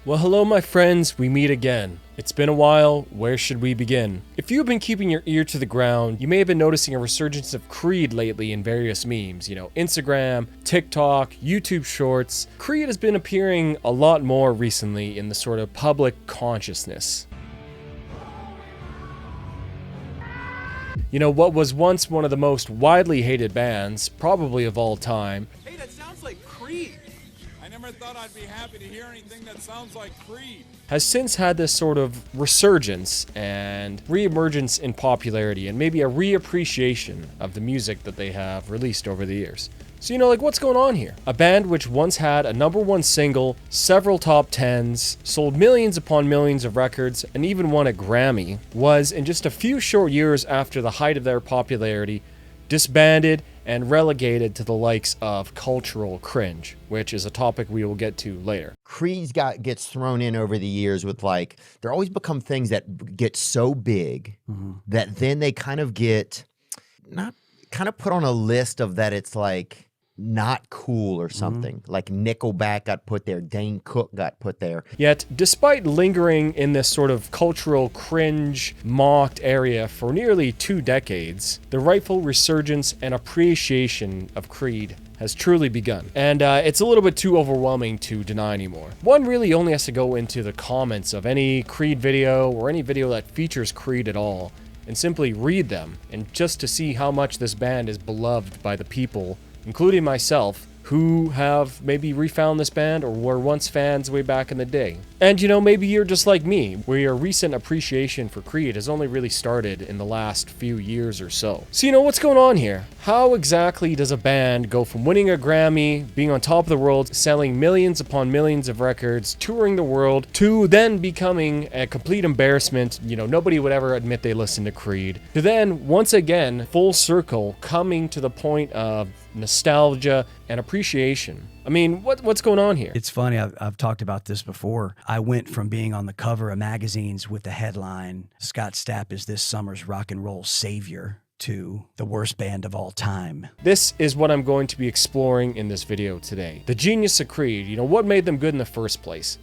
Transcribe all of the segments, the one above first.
Well, hello, my friends. We meet again. It's been a while. Where should we begin? If you've been keeping your ear to the ground, you may have been noticing a resurgence of Creed lately in various memes. Instagram, TikTok, YouTube Shorts. Creed has been appearing a lot more recently in the sort of public consciousness. What was once one of the most widely hated bands, probably of all time. Hey, that sounds like Creed. I never thought I'd be happy to hear anything that sounds like Creed. Has since had this sort of resurgence and reemergence in popularity and maybe a reappreciation of the music that they have released over the years. So, what's going on here? A band which once had a #1 single, several top 10s, sold millions upon millions of records, and even won a Grammy, was, in just a few short years after the height of their popularity, disbanded and relegated to the likes of cultural cringe, which is a topic we will get to later. Creed gets thrown in over the years with they're always become things that get so big that then they kind of get put on a list of that it's not cool or something. Like Nickelback got put there, Dane Cook got put there. Yet, despite lingering in this sort of cultural cringe mocked area for nearly 2 decades, the rightful resurgence and appreciation of Creed has truly begun. And it's a little bit too overwhelming to deny anymore. One really only has to go into the comments of any Creed video or any video that features Creed at all and simply read them, and just to see how much this band is beloved by the people, including myself, who have maybe refound this band or were once fans way back in the day. And maybe you're just like me, where your recent appreciation for Creed has only really started in the last few years or so. So what's going on here? How exactly does a band go from winning a Grammy, being on top of the world, selling millions upon millions of records, touring the world, to then becoming a complete embarrassment? Nobody would ever admit they listened to Creed. To then, once again, full circle, coming to the point of nostalgia and appreciation. I mean, what's going on here? It's funny, I've talked about this before. I went from being on the cover of magazines with the headline, Scott Stapp is this summer's rock and roll savior, to the worst band of all time. This is what I'm going to be exploring in this video today. The genius of Creed, what made them good in the first place?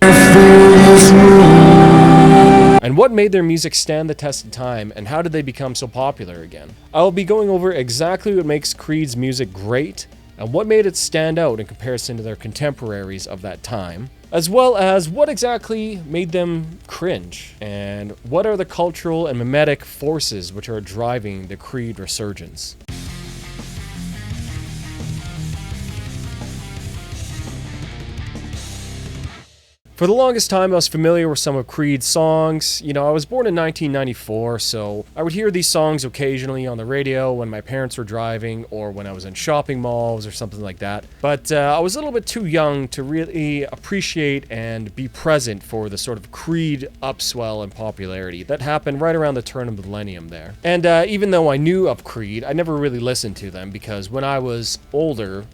And what made their music stand the test of time, and how did they become so popular again? I'll be going over exactly what makes Creed's music great, and what made it stand out in comparison to their contemporaries of that time, as well as what exactly made them cringe, and what are the cultural and mimetic forces which are driving the Creed resurgence. For the longest time, I was familiar with some of Creed's songs. I was born in 1994, so I would hear these songs occasionally on the radio when my parents were driving or when I was in shopping malls or something like that. But I was a little bit too young to really appreciate and be present for the sort of Creed upswell in popularity that happened right around the turn of the millennium there. And even though I knew of Creed, I never really listened to them because when I was older,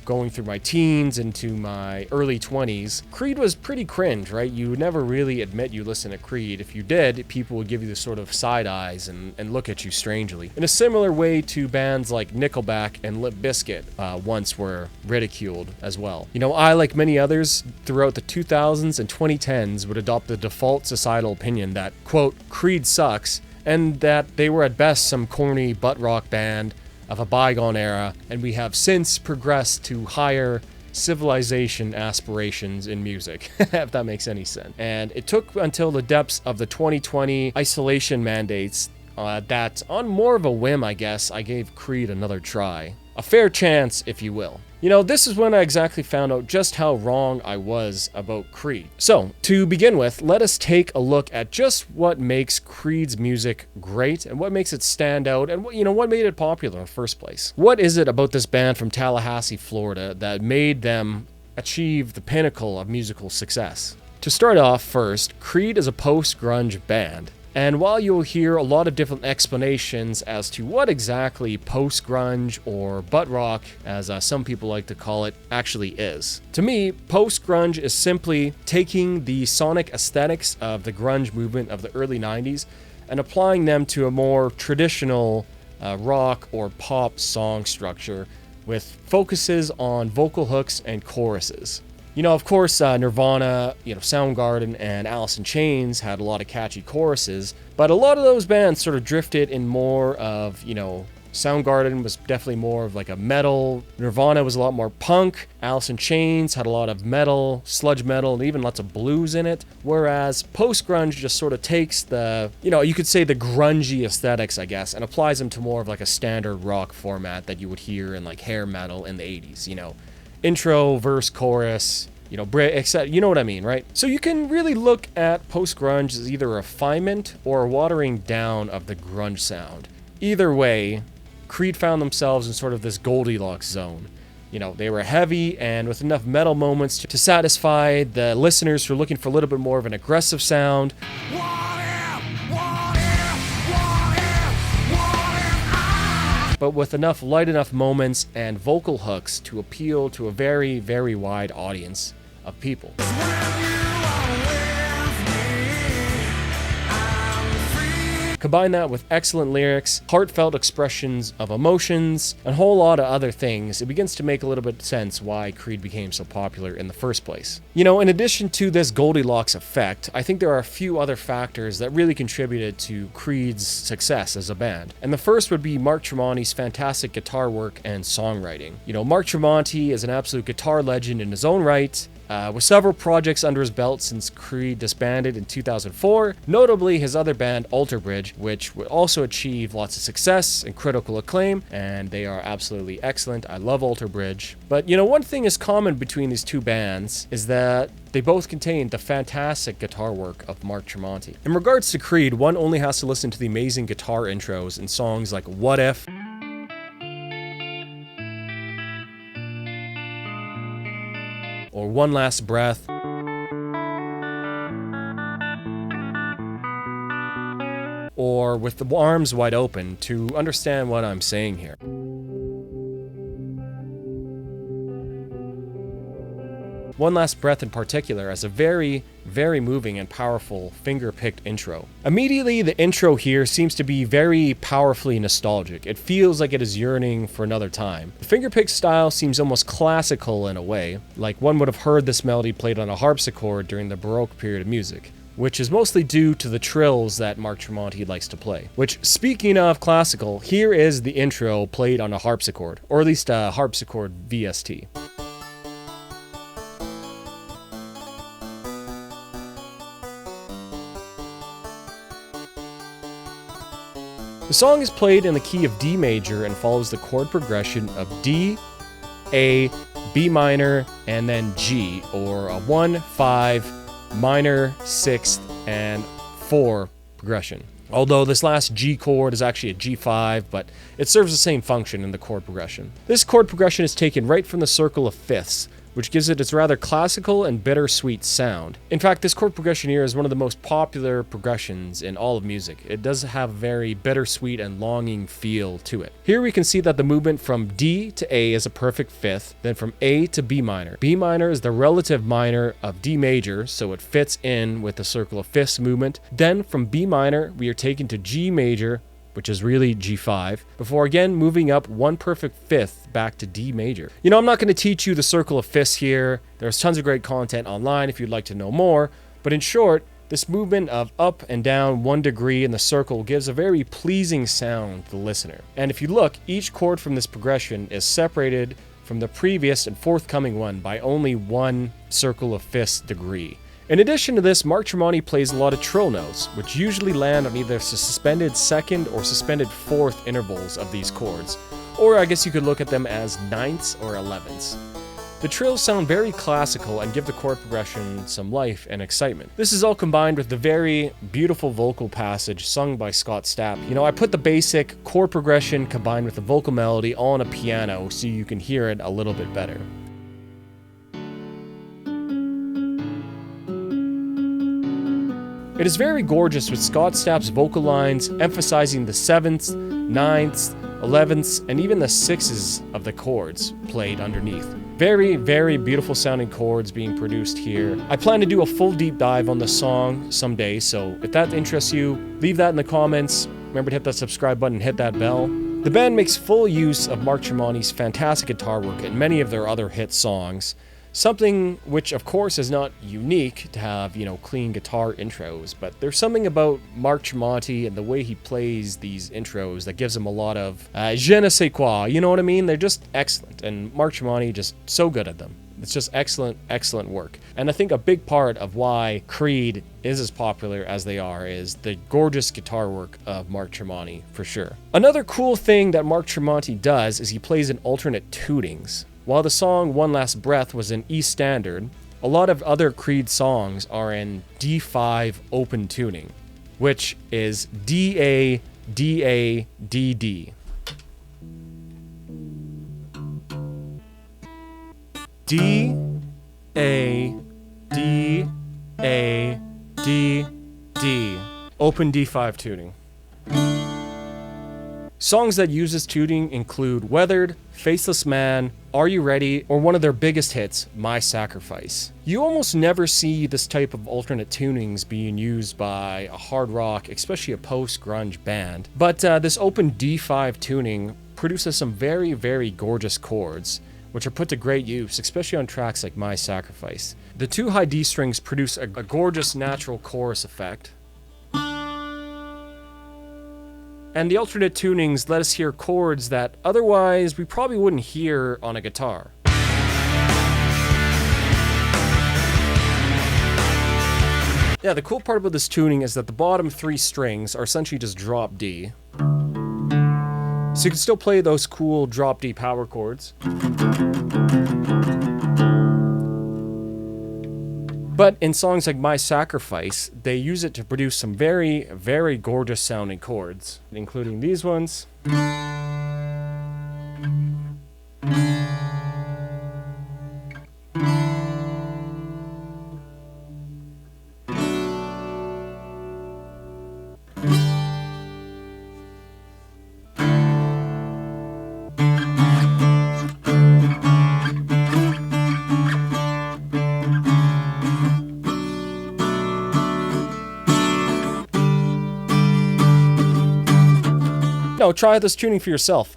going through my teens into my early 20s, Creed was pretty cringe, right? You would never really admit you listen to Creed. If you did, people would give you the sort of side eyes and look at you strangely. In a similar way to bands like Nickelback and Limp Bizkit once were ridiculed as well. I, like many others, throughout the 2000s and 2010s would adopt the default societal opinion that, quote, Creed sucks, and that they were at best some corny butt rock band of a bygone era, and we have since progressed to higher civilization aspirations in music, if that makes any sense. And it took until the depths of the 2020 isolation mandates that, on more of a whim, I guess, I gave Creed another try. A fair chance, if you will. This is when I exactly found out just how wrong I was about Creed. So, to begin with, let us take a look at just what makes Creed's music great and what makes it stand out and what made it popular in the first place. What is it about this band from Tallahassee, Florida that made them achieve the pinnacle of musical success? To start off first, Creed is a post-grunge band. And while you'll hear a lot of different explanations as to what exactly post-grunge or butt rock, as some people like to call it, actually is. To me, post-grunge is simply taking the sonic aesthetics of the grunge movement of the early 90s and applying them to a more traditional rock or pop song structure with focuses on vocal hooks and choruses. You know, of course, Nirvana, Soundgarden, and Alice in Chains had a lot of catchy choruses, but a lot of those bands sort of drifted in more of, Soundgarden was definitely more of like a metal. Nirvana was a lot more punk. Alice in Chains had a lot of metal, sludge metal, and even lots of blues in it. Whereas post-grunge just sort of takes the, you could say the grungy aesthetics, I guess, and applies them to more of like a standard rock format that you would hear in like hair metal in the 80s, intro, verse, chorus, etc. You know what I mean, right? So you can really look at post-grunge as either a refinement or a watering down of the grunge sound. Either way, Creed found themselves in sort of this Goldilocks zone. They were heavy and with enough metal moments to satisfy the listeners who are looking for a little bit more of an aggressive sound. But with light enough moments and vocal hooks to appeal to a very, very wide audience of people. Combine that with excellent lyrics, heartfelt expressions of emotions, and a whole lot of other things, it begins to make a little bit of sense why Creed became so popular in the first place. In addition to this Goldilocks effect, I think there are a few other factors that really contributed to Creed's success as a band. And the first would be Mark Tremonti's fantastic guitar work and songwriting. Mark Tremonti is an absolute guitar legend in his own right, with several projects under his belt since Creed disbanded in 2004, notably his other band, Alter Bridge, which would also achieve lots of success and critical acclaim, and they are absolutely excellent. I love Alter Bridge. But, one thing is common between these two bands is that they both contain the fantastic guitar work of Mark Tremonti. In regards to Creed, one only has to listen to the amazing guitar intros in songs like What If, or One Last Breath, or With the Arms Wide Open to understand what I'm saying here. One Last Breath in particular has a very, very moving and powerful finger-picked intro. Immediately, the intro here seems to be very powerfully nostalgic. It feels like it is yearning for another time. The finger-picked style seems almost classical in a way, like one would have heard this melody played on a harpsichord during the Baroque period of music, which is mostly due to the trills that Mark Tremonti likes to play. Which, speaking of classical, here is the intro played on a harpsichord, or at least a harpsichord VST. The song is played in the key of D major and follows the chord progression of D, A, B minor, and then G, or a 1, 5, minor, 6th, and 4 progression. Although this last G chord is actually a G5, but it serves the same function in the chord progression. This chord progression is taken right from the circle of fifths, which gives it its rather classical and bittersweet sound. In fact, this chord progression here is one of the most popular progressions in all of music. It does have a very bittersweet and longing feel to it. Here we can see that the movement from D to A is a perfect fifth, then from A to B minor. B minor is the relative minor of D major, so it fits in with the circle of fifths movement. Then from B minor, we are taken to G major, which is really G5, before again moving up one perfect fifth back to D major. I'm not going to teach you the circle of fifths here. There's tons of great content online if you'd like to know more, but in short, this movement of up and down 1 degree in the circle gives a very pleasing sound to the listener. And if you look, each chord from this progression is separated from the previous and forthcoming one by only 1 circle of fifths degree. In addition to this, Mark Tremonti plays a lot of trill notes, which usually land on either suspended second or suspended fourth intervals of these chords, or I guess you could look at them as ninths or elevenths. The trills sound very classical and give the chord progression some life and excitement. This is all combined with the very beautiful vocal passage sung by Scott Stapp. I put the basic chord progression combined with the vocal melody all on a piano so you can hear it a little bit better. It is very gorgeous with Scott Stapp's vocal lines emphasizing the 7ths, 9ths, 11ths, and even the 6s of the chords played underneath. Very, very beautiful sounding chords being produced here. I plan to do a full deep dive on the song someday, so if that interests you, leave that in the comments. Remember to hit that subscribe button and hit that bell. The band makes full use of Mark Tremonti's fantastic guitar work and many of their other hit songs Something which, of course, is not unique to have, clean guitar intros, but there's something about Mark Tremonti and the way he plays these intros that gives him a lot of je ne sais quoi, you know what I mean? They're just excellent, and Mark Tremonti just so good at them. It's just excellent, excellent work. And I think a big part of why Creed is as popular as they are is the gorgeous guitar work of Mark Tremonti, for sure. Another cool thing that Mark Tremonti does is he plays in alternate tunings. While the song One Last Breath was in E standard, a lot of other Creed songs are in D5 open tuning, which is D-A, D-A, D-D. D, A, D, A, D, D. Open D5 tuning. Songs that use this tuning include Weathered, Faceless Man, Are You Ready, or one of their biggest hits, My Sacrifice. You almost never see this type of alternate tunings being used by a hard rock, especially a post-grunge band. But this open D5 tuning produces some very, very gorgeous chords, which are put to great use, especially on tracks like My Sacrifice. The two high D strings produce a gorgeous natural chorus effect. And the alternate tunings let us hear chords that otherwise we probably wouldn't hear on a guitar. Yeah, the cool part about this tuning is that the bottom three strings are essentially just drop D. So you can still play those cool drop D power chords. But in songs like My Sacrifice, they use it to produce some very, very gorgeous sounding chords, including these ones. Try this tuning for yourself.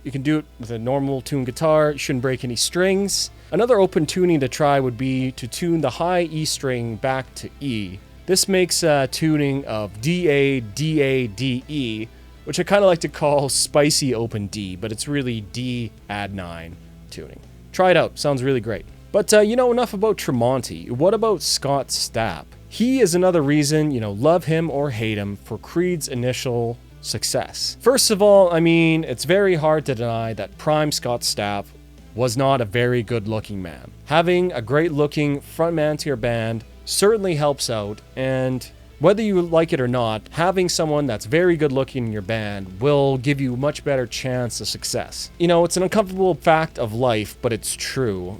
You can do it with a normal tuned guitar. It shouldn't break any strings. Another open tuning to try would be to tune the high E string back to E. This makes tuning of D-A, D-A, D-E, which I kind of like to call spicy open D, but it's really D add 9 tuning. Try it out. Sounds really great. But enough about Tremonti. What about Scott Stapp? He is another reason, love him or hate him for Creed's initial success. First of all, it's very hard to deny that prime Scott Stapp was not a very good looking man. Having a great looking frontman to your band certainly helps out, and whether you like it or not, having someone that's very good looking in your band will give you a much better chance of success. It's an uncomfortable fact of life, but it's true.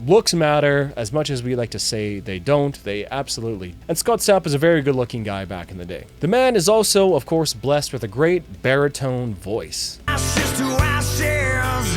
Looks matter as much as we like to say they don't. They absolutely. And Scott Stapp is a very good looking guy back in the day. The man is also, of course, blessed with a great baritone voice. Ashes to ashes,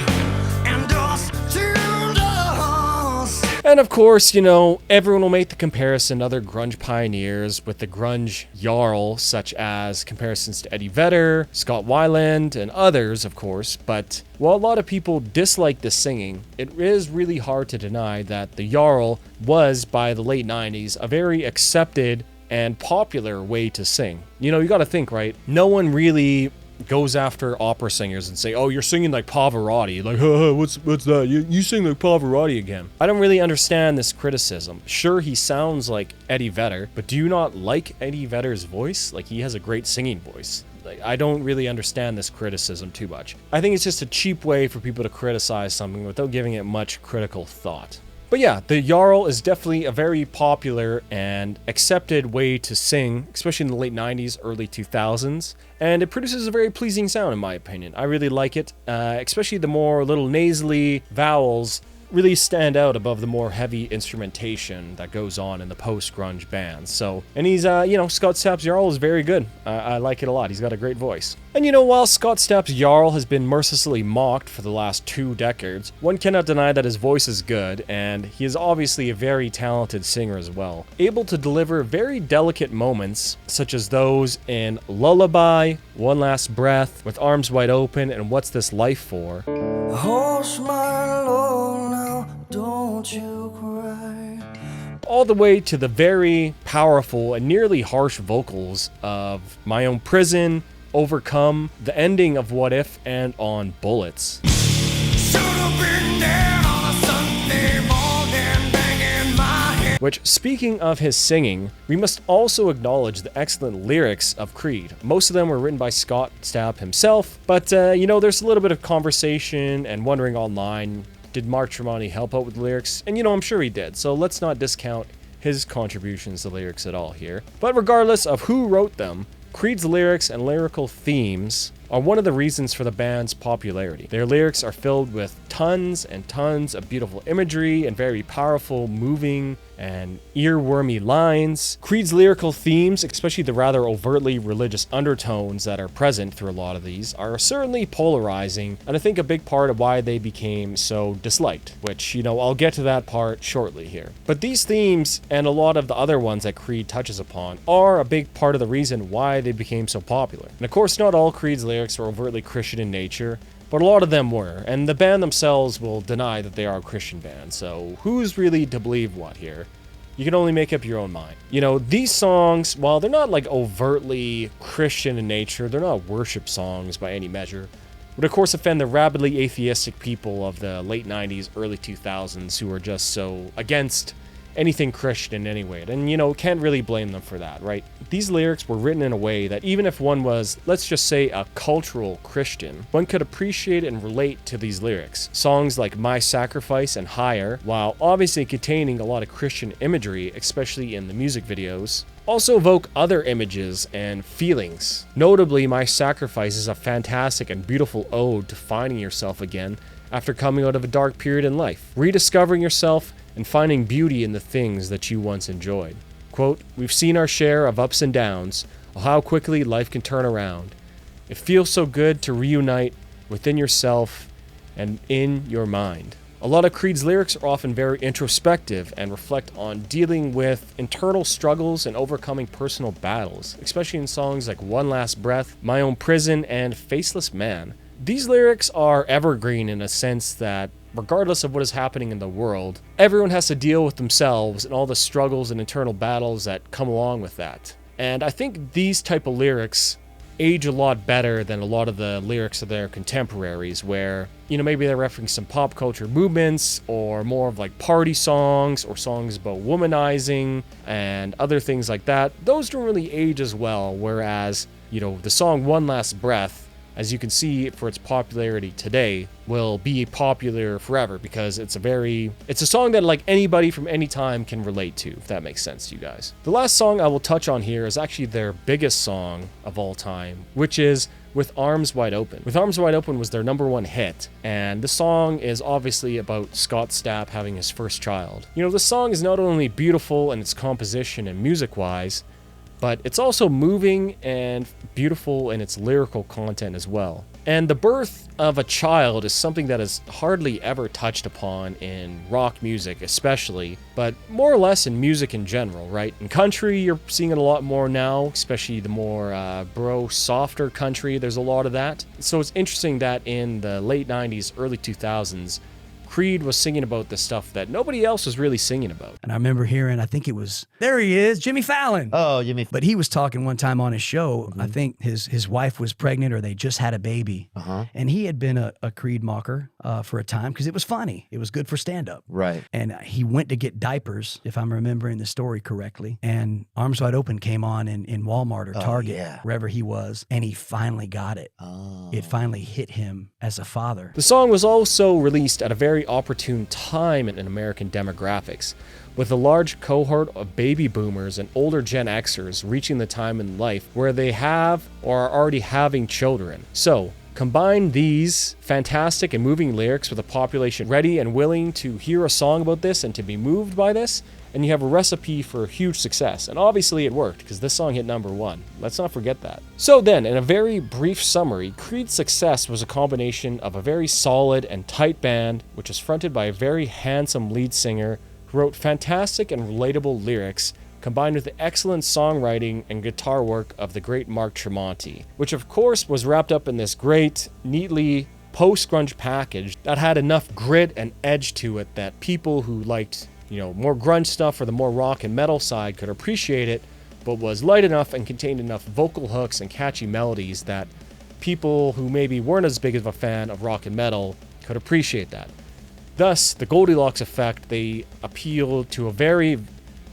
and dust to dust. And of course, everyone will make the comparison to other grunge pioneers with the grunge Jarl, such as comparisons to Eddie Vedder, Scott Weiland, and others, of course. But while a lot of people dislike the singing, it is really hard to deny that the Jarl was, by the late 90s, a very accepted and popular way to sing. You gotta think, right? No one really goes after opera singers and say, oh, you're singing like Pavarotti. Like, what's that? You sing like Pavarotti again. I don't really understand this criticism. Sure, he sounds like Eddie Vedder, but do you not like Eddie Vedder's voice? Like, he has a great singing voice. Like, I don't really understand this criticism too much. I think it's just a cheap way for people to criticize something without giving it much critical thought. But yeah, the Jarl is definitely a very popular and accepted way to sing, especially in the late 90s, early 2000s. And it produces a very pleasing sound, in my opinion. I really like it, especially the more little nasally vowels really stand out above the more heavy instrumentation that goes on in the post-grunge bands. So, and he's, Scott Stapp's Jarl is very good. I like it a lot. He's got a great voice. And while Scott Stapp's Jarl has been mercilessly mocked for the last 2 decades, one cannot deny that his voice is good, and he is obviously a very talented singer as well. Able to deliver very delicate moments, such as those in Lullaby, One Last Breath, With Arms Wide Open, and What's This Life For? Hush, my love, now don't you all the way to the very powerful and nearly harsh vocals of My Own Prison, Overcome, the ending of What If, and on Bullets. Should've been there on a Sunday morning, banging my head. Which, speaking of his singing, we must also acknowledge the excellent lyrics of Creed. Most of them were written by Scott Stapp himself, but there's a little bit of conversation and wondering online, did Mark Tremonti help out with the lyrics? And I'm sure he did, so let's not discount his contributions to lyrics at all here. But regardless of who wrote them, Creed's lyrics and lyrical themes are one of the reasons for the band's popularity. Their lyrics are filled with tons and tons of beautiful imagery and very powerful, moving, and earwormy lines. Creed's lyrical themes, especially the rather overtly religious undertones that are present through a lot of these, are certainly polarizing, and I think a big part of why they became so disliked, which, I'll get to that part shortly here. But these themes, and a lot of the other ones that Creed touches upon, are a big part of the reason why they became so popular. And of course, not all Creed's lyrics are overtly Christian in nature, but a lot of them were, and the band themselves will deny that they are a Christian band, so who's really to believe what here? You can only make up your own mind. These songs, while they're not like overtly Christian in nature, they're not worship songs by any measure, would of course offend the rabidly atheistic people of the late 90s, early 2000s who are just so against anything Christian in any way. And, can't really blame them for that, right? These lyrics were written in a way that even if one was, let's just say, a cultural Christian, one could appreciate and relate to these lyrics. Songs like My Sacrifice and Higher, while obviously containing a lot of Christian imagery, especially in the music videos, also evoke other images and feelings. Notably, My Sacrifice is a fantastic and beautiful ode to finding yourself again after coming out of a dark period in life, rediscovering yourself, and finding beauty in the things that you once enjoyed. Quote, "We've seen our share of ups and downs, how quickly life can turn around. It feels so good to reunite within yourself and in your mind." A lot of Creed's lyrics are often very introspective and reflect on dealing with internal struggles and overcoming personal battles, especially in songs like One Last Breath, My Own Prison, and Faceless Man. These lyrics are evergreen in a sense that regardless of what is happening in the world, everyone has to deal with themselves and all the struggles and internal battles that come along with that. And I think these type of lyrics age a lot better than a lot of the lyrics of their contemporaries where, maybe they're referencing some pop culture movements or more of like party songs or songs about womanizing and other things like that. Those don't really age as well, whereas, the song One Last Breath, as you can see for its popularity today, will be popular forever because it's a song that like anybody from any time can relate to, if that makes sense to you guys. The last song I will touch on here is actually their biggest song of all time, which is With Arms Wide Open. With Arms Wide Open was their #1 hit, and the song is obviously about Scott Stapp having his first child. The song is not only beautiful in its composition and music-wise, but it's also moving and beautiful in its lyrical content as well. And the birth of a child is something that is hardly ever touched upon in rock music especially, but more or less in music in general, right? In country, you're seeing it a lot more now, especially the more softer country, there's a lot of that. So it's interesting that in the late 90s, early 2000s, Creed was singing about the stuff that nobody else was really singing about. And I remember hearing, I think it was, there he is, Jimmy Fallon. Oh, Jimmy. But he was talking one time on his show. I think his wife was pregnant or they just had a baby. And he had been a Creed mocker for a time because it was funny. It was good for stand-up. Right. And he went to get diapers, if I'm remembering the story correctly. And Arms Wide Open came on in Walmart or Target, wherever he was. And he finally got it. It finally hit him as a father. The song was also released at a very opportune time in American demographics, with a large cohort of baby boomers and older Gen Xers reaching the time in life where they have or are already having children. So, combine these fantastic and moving lyrics with a population ready and willing to hear a song about this and to be moved by this, and you have a recipe for huge success. And obviously it worked, because this song hit #1. Let's not forget that. So then, in a very brief summary, Creed's success was a combination of a very solid and tight band, which is fronted by a very handsome lead singer who wrote fantastic and relatable lyrics, combined with the excellent songwriting and guitar work of the great Mark Tremonti, which of course was wrapped up in this great, neatly post-grunge package that had enough grit and edge to it that people who liked more grunge stuff or the more rock and metal side could appreciate it, but was light enough and contained enough vocal hooks and catchy melodies that people who maybe weren't as big of a fan of rock and metal could appreciate that. Thus, the Goldilocks effect, they appeal to a very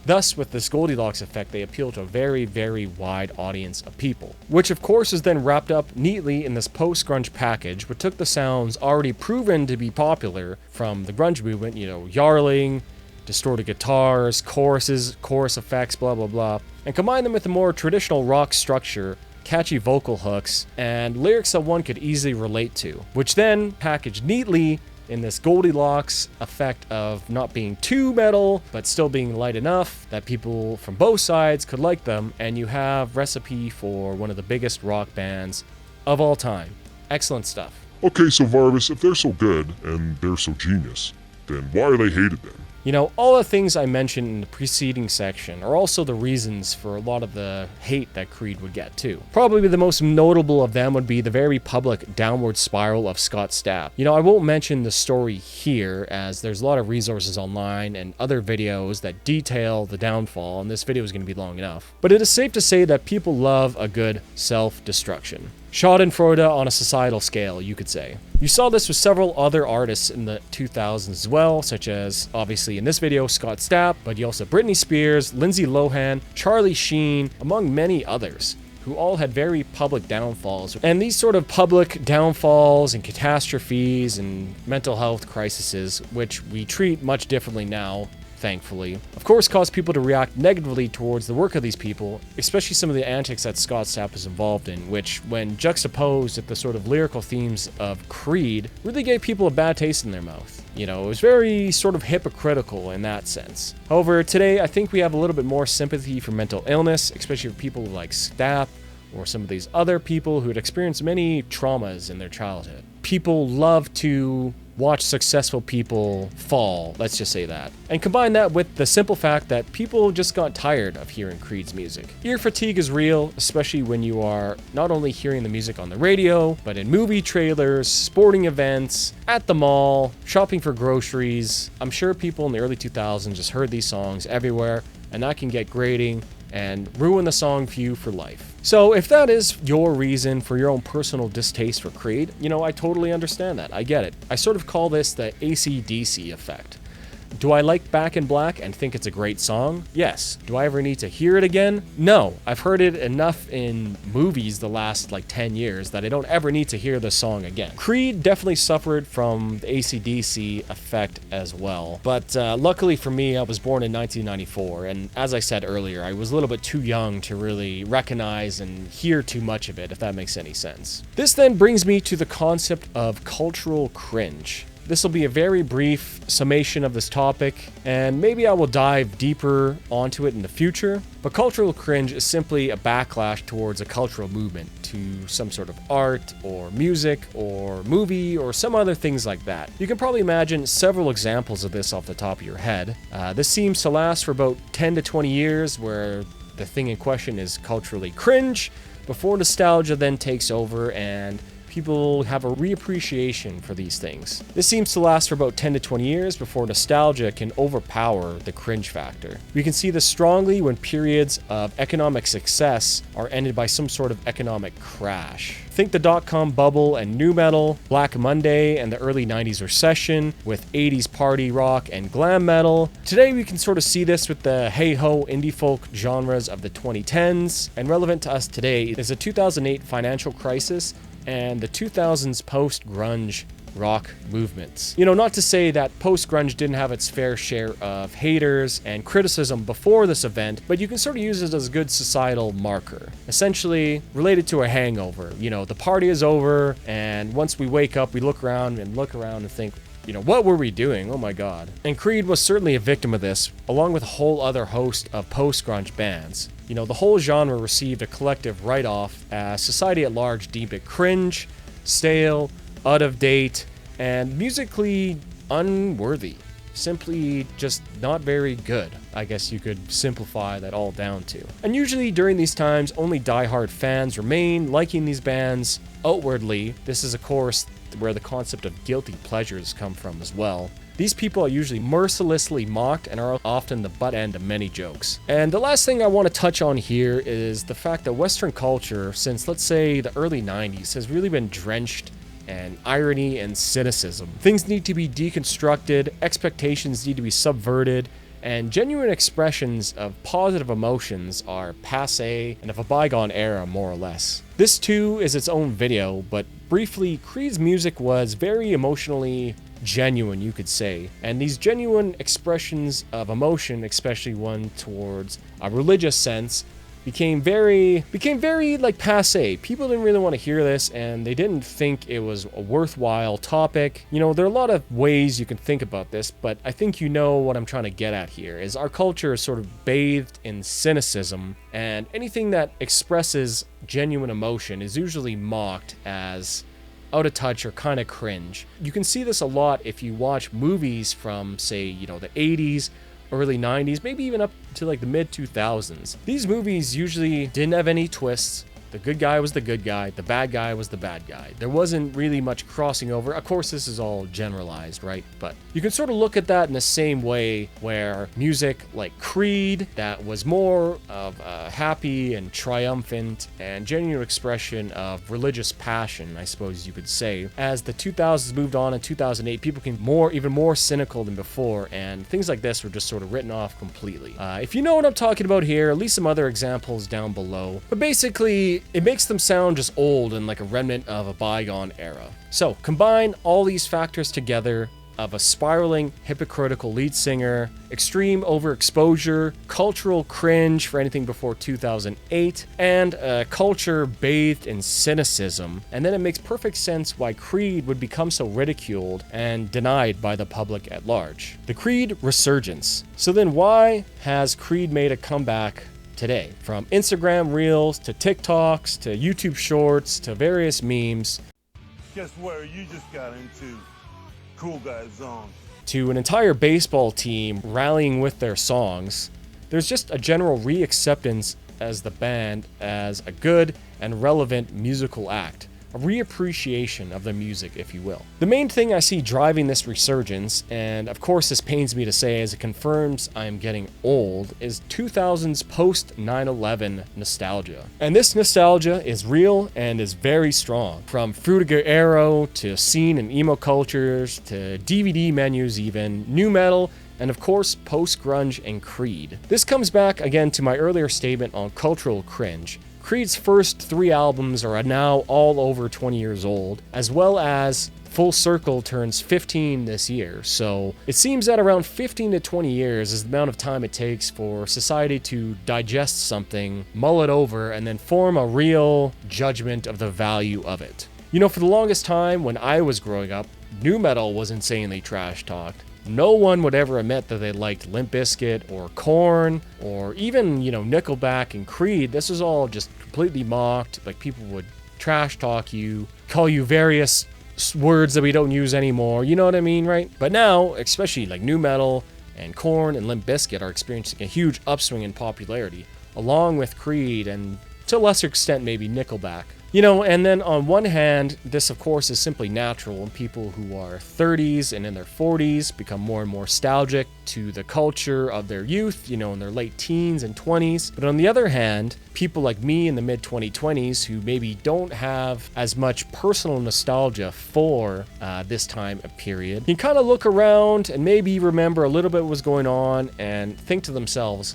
very, very wide audience of people, which of course is then wrapped up neatly in this post-grunge package, which took the sounds already proven to be popular from the grunge movement, yarling, distorted guitars, chorus effects, blah, blah, blah, and combined them with a more traditional rock structure, catchy vocal hooks, and lyrics that one could easily relate to, which then packaged neatly in this Goldilocks effect of not being too metal, but still being light enough that people from both sides could like them, and you have recipe for one of the biggest rock bands of all time. Excellent stuff. Okay, so Varvis, if they're so good and they're so genius, then why are they hated then? All the things I mentioned in the preceding section are also the reasons for a lot of the hate that Creed would get too. Probably the most notable of them would be the very public downward spiral of Scott Stapp. I won't mention the story here, as there's a lot of resources online and other videos that detail the downfall, and this video is going to be long enough. But it is safe to say that people love a good self-destruction. Schadenfreude on a societal scale, you could say. You saw this with several other artists in the 2000s as well, such as, obviously in this video, Scott Stapp, but you also Britney Spears, Lindsay Lohan, Charlie Sheen, among many others, who all had very public downfalls. And these sort of public downfalls and catastrophes and mental health crises, which we treat much differently now, thankfully, of course caused people to react negatively towards the work of these people, especially some of the antics that Scott Stapp was involved in, which, when juxtaposed with the sort of lyrical themes of Creed, really gave people a bad taste in their mouth. It was very sort of hypocritical in that sense. However, today I think we have a little bit more sympathy for mental illness, especially for people like Stapp or some of these other people who had experienced many traumas in their childhood. People love to watch successful people fall, let's just say that. And combine that with the simple fact that people just got tired of hearing Creed's music. Ear fatigue is real, especially when you are not only hearing the music on the radio, but in movie trailers, sporting events, at the mall, shopping for groceries. I'm sure people in the early 2000s just heard these songs everywhere, and that can get grating and ruin the song view for life. So if that is your reason for your own personal distaste for Creed, I totally understand that. I get it. I sort of call this the AC/DC effect. Do I like Back in Black and think it's a great song? Yes. Do I ever need to hear it again? No. I've heard it enough in movies the last 10 years that I don't ever need to hear the song again. Creed definitely suffered from the AC/DC effect as well. But luckily for me, I was born in 1994, and as I said earlier, I was a little bit too young to really recognize and hear too much of it, if that makes any sense. This then brings me to the concept of cultural cringe. This will be a very brief summation of this topic, and maybe I will dive deeper onto it in the future. But cultural cringe is simply a backlash towards a cultural movement, to some sort of art, or music, or movie, or some other things like that. You can probably imagine several examples of this off the top of your head. This seems to last for about 10 to 20 years, where the thing in question is culturally cringe, before nostalgia then takes over and people have a reappreciation for these things. This seems to last for about 10 to 20 years before nostalgia can overpower the cringe factor. We can see this strongly when periods of economic success are ended by some sort of economic crash. Think the dot-com bubble and nu metal, Black Monday and the early 90s recession with 80s party rock and glam metal. Today we can sort of see this with the hey-ho indie folk genres of the 2010s, and relevant to us today is the 2008 financial crisis and the 2000s post-grunge rock movements. Not to say that post-grunge didn't have its fair share of haters and criticism before this event, but you can sort of use it as a good societal marker. Essentially, related to a hangover. The party is over, and once we wake up, we look around and think, what were we doing? Oh my god. And Creed was certainly a victim of this, along with a whole other host of post-grunge bands. The whole genre received a collective write-off as society at large deemed it cringe, stale, out of date, and musically unworthy. Simply just not very good, I guess you could simplify that all down to. And usually during these times, only diehard fans remain liking these bands outwardly. This is, of course, where the concept of guilty pleasures come from as well. These people are usually mercilessly mocked and are often the butt end of many jokes. And the last thing I want to touch on here is the fact that Western culture, since let's say the early 90s, has really been drenched in irony and cynicism. Things need to be deconstructed, expectations need to be subverted, and genuine expressions of positive emotions are passé and of a bygone era, more or less. This too is its own video, but briefly, Creed's music was very emotionally genuine, you could say, and these genuine expressions of emotion, especially one towards a religious sense, became very like passé. People didn't really want to hear this, and they didn't think it was a worthwhile topic. You know, there are a lot of ways you can think about this, but I think you know what I'm trying to get at here, is our culture is sort of bathed in cynicism, and anything that expresses genuine emotion is usually mocked as out of touch or kind of cringe. You can see this a lot if you watch movies from, say, you know, the 80s, early 90s, maybe even up to like the mid 2000s. These movies usually didn't have any twists. The good guy was the good guy, the bad guy was the bad guy. There wasn't really much crossing over. Of course, this is all generalized, right? But you can sort of look at that in the same way where music like Creed, that was more of a happy and triumphant and genuine expression of religious passion, I suppose you could say. As the 2000s moved on in 2008, people became even more cynical than before, and things like this were just sort of written off completely. If you know what I'm talking about here, at least some other examples down below. But basically, it makes them sound just old and like a remnant of a bygone era. So combine all these factors together of a spiraling, hypocritical lead singer, extreme overexposure, cultural cringe for anything before 2008, and a culture bathed in cynicism. And then it makes perfect sense why Creed would become so ridiculed and denied by the public at large. The Creed resurgence. So then why has Creed made a comeback today? From Instagram Reels to TikToks to YouTube Shorts to various memes. Guess where you just got into? Cool Guy Zone. To an entire baseball team rallying with their songs, there's just a general reacceptance as the band as a good and relevant musical act. A reappreciation of the music, if you will. The main thing I see driving this resurgence, and of course this pains me to say as it confirms I am getting old, is 2000's post 9/11 nostalgia. And this nostalgia is real and is very strong. From Fruitiger Arrow to scene and emo cultures to DVD menus even, new metal, and of course post-grunge and Creed. This comes back again to my earlier statement on cultural cringe. Creed's first 3 albums are now all over 20 years old, as well as Full Circle turns 15 this year, so it seems that around 15 to 20 years is the amount of time it takes for society to digest something, mull it over, and then form a real judgment of the value of it. You know, for the longest time when I was growing up, nu metal was insanely trash-talked. No one would ever admit that they liked Limp Bizkit or Korn or even, you know, Nickelback and Creed. This was all just completely mocked. Like, people would trash talk you, call you various words that we don't use anymore. You know what I mean, right? But now, especially like nu metal and Korn and Limp Bizkit are experiencing a huge upswing in popularity, along with Creed and to a lesser extent maybe Nickelback. You know, and then on one hand, this of course is simply natural, and people who are 30s and in their 40s become more and more nostalgic to the culture of their youth, you know, in their late teens and 20s. But on the other hand, people like me in the mid 2020s who maybe don't have as much personal nostalgia for this time period, can kind of look around and maybe remember a little bit what was going on and think to themselves,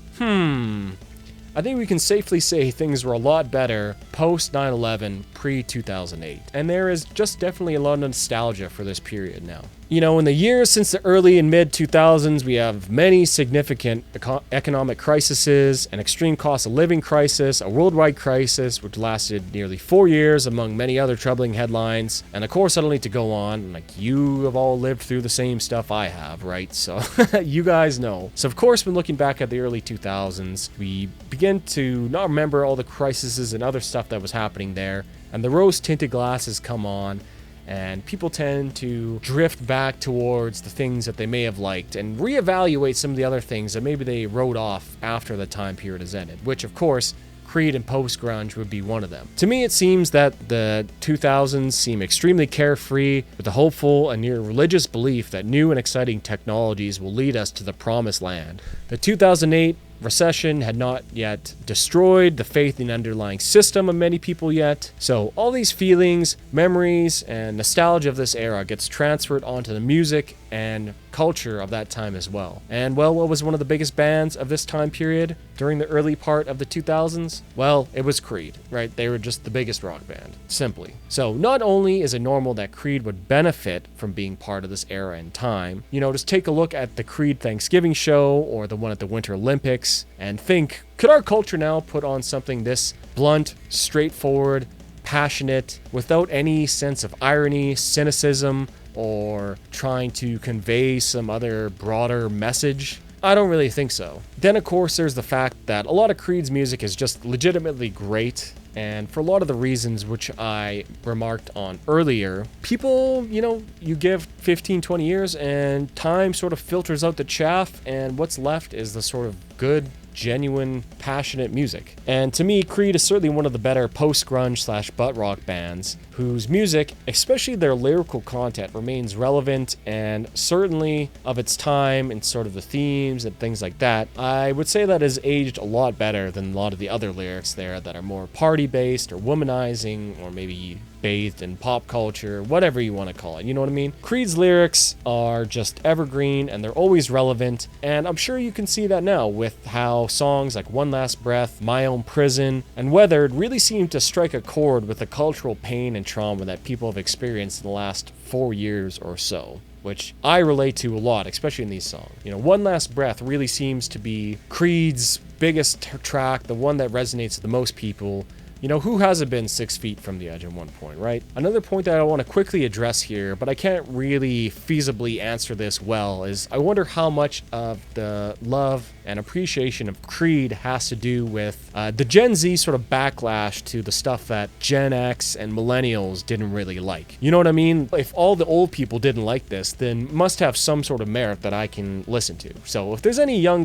I think we can safely say things were a lot better post 9/11, pre-2008. And there is just definitely a lot of nostalgia for this period now. You know, in the years since the early and mid 2000s, we have many significant economic crises, an extreme cost of living crisis, a worldwide crisis which lasted nearly 4 years, among many other troubling headlines. And of course, I don't need to go on, like, you have all lived through the same stuff I have, right? So you guys know. So of course, when looking back at the early 2000s, we begin to not remember all the crises and other stuff that was happening there, and the rose-tinted glasses come on, and people tend to drift back towards the things that they may have liked and reevaluate some of the other things that maybe they wrote off after the time period has ended, which of course Creed and post-grunge would be one of them. To me, it seems that the 2000s seem extremely carefree, with the hopeful and near religious belief that new and exciting technologies will lead us to the promised land. The 2008 recession had not yet destroyed the faith in the underlying system of many people yet. So all these feelings, memories, and nostalgia of this era gets transferred onto the music and culture of that time as well. And well, what was one of the biggest bands of this time period during the early part of the 2000s? Well, it was Creed, right? They were just the biggest rock band, simply. So not only is it normal that Creed would benefit from being part of this era in time, just take a look at the Creed Thanksgiving show or the one at the Winter Olympics and think, could our culture now put on something this blunt, straightforward, passionate, without any sense of irony, cynicism, or trying to convey some other broader message? I don't really think so. Then, of course, there's the fact that a lot of Creed's music is just legitimately great, and for a lot of the reasons which I remarked on earlier, people, you give 15, 20 years and time sort of filters out the chaff, and what's left is the sort of good, genuine, passionate music. And to me, Creed is certainly one of the better post-grunge / butt rock bands whose music, especially their lyrical content, remains relevant and certainly of its time and sort of the themes and things like that. I would say that has aged a lot better than a lot of the other lyrics there that are more party-based or womanizing or maybe bathed in pop culture, whatever you want to call it, you know what I mean? Creed's lyrics are just evergreen and they're always relevant, and I'm sure you can see that now with how songs like One Last Breath, My Own Prison, and Weathered really seem to strike a chord with the cultural pain and trauma that people have experienced in the last 4 years or so, which I relate to a lot, especially in these songs. One Last Breath really seems to be Creed's biggest track, the one that resonates with the most people. Who hasn't been 6 feet from the edge at one point, right? Another point that I want to quickly address here, but I can't really feasibly answer this well, is I wonder how much of the love and appreciation of Creed has to do with the Gen Z sort of backlash to the stuff that Gen X and millennials didn't really like. You know what I mean? If all the old people didn't like this, then must have some sort of merit that I can listen to. So if there's any young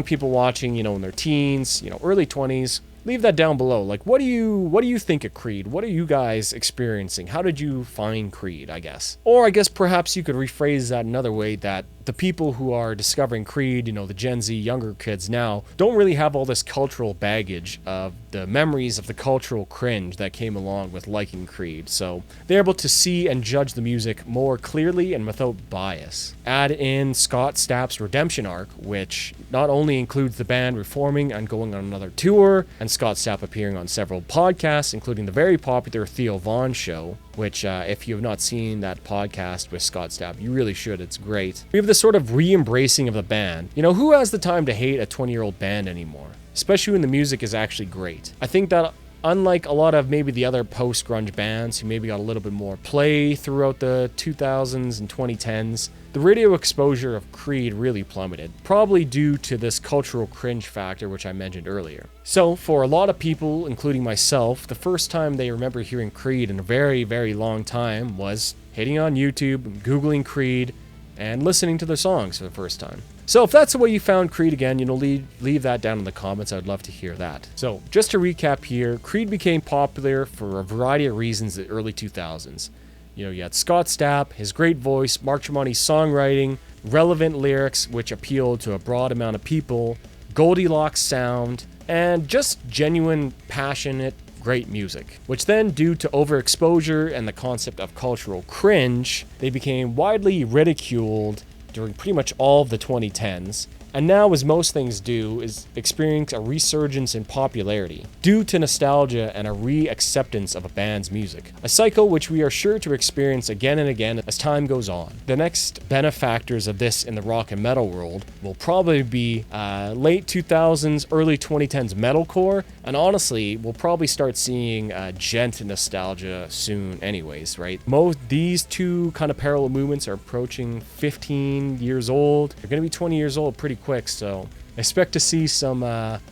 people watching, in their teens, early 20s, leave that down below. Like, what do you think of Creed? What are you guys experiencing? How did you find Creed, I guess? Or I guess perhaps you could rephrase that another way, that the people who are discovering Creed, the Gen Z younger kids now, don't really have all this cultural baggage of the memories of the cultural cringe that came along with liking Creed. So they're able to see and judge the music more clearly and without bias. Add in Scott Stapp's redemption arc, which not only includes the band reforming and going on another tour, and Scott Stapp appearing on several podcasts, including the very popular Theo Von Show, which if you have not seen that podcast with Scott Stapp, you really should. It's great. We have this sort of re-embracing of the band. Who has the time to hate a 20-year-old band anymore? Especially when the music is actually great. I think that unlike a lot of maybe the other post-grunge bands who maybe got a little bit more play throughout the 2000s and 2010s, the radio exposure of Creed really plummeted, probably due to this cultural cringe factor which I mentioned earlier. So for a lot of people, including myself, the first time they remember hearing Creed in a very, very long time was hitting on YouTube, Googling Creed, and listening to their songs for the first time. So if that's the way you found Creed again, leave that down in the comments. I'd love to hear that. So just to recap here, Creed became popular for a variety of reasons in the early 2000s. You had Scott Stapp, his great voice, Mark Tremonti's songwriting, relevant lyrics which appealed to a broad amount of people, Goldilocks sound, and just genuine, passionate, great music, which then, due to overexposure and the concept of cultural cringe, they became widely ridiculed during pretty much all of the 2010s, and now, as most things do, is experience a resurgence in popularity due to nostalgia and a re-acceptance of a band's music, a cycle which we are sure to experience again and again as time goes on. The next benefactors of this in the rock and metal world will probably be late 2000s, early 2010s metalcore, and honestly, we'll probably start seeing gent nostalgia soon anyways, right? These two kind of parallel movements are approaching 15 years old. They're going to be 20 years old pretty quick, so expect to see some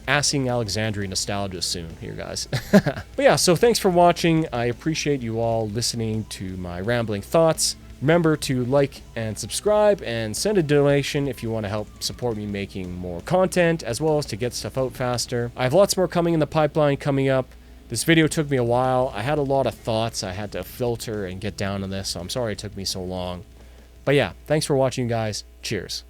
Asking Alexandria nostalgia soon here, guys. But yeah, so thanks for watching. I appreciate you all listening to my rambling thoughts. Remember to like and subscribe and send a donation if you want to help support me making more content, as well as to get stuff out faster. I have lots more coming in the pipeline coming up. This video took me a while. I had a lot of thoughts I had to filter and get down to this, so I'm sorry it took me so long. But yeah, thanks for watching, guys. Cheers.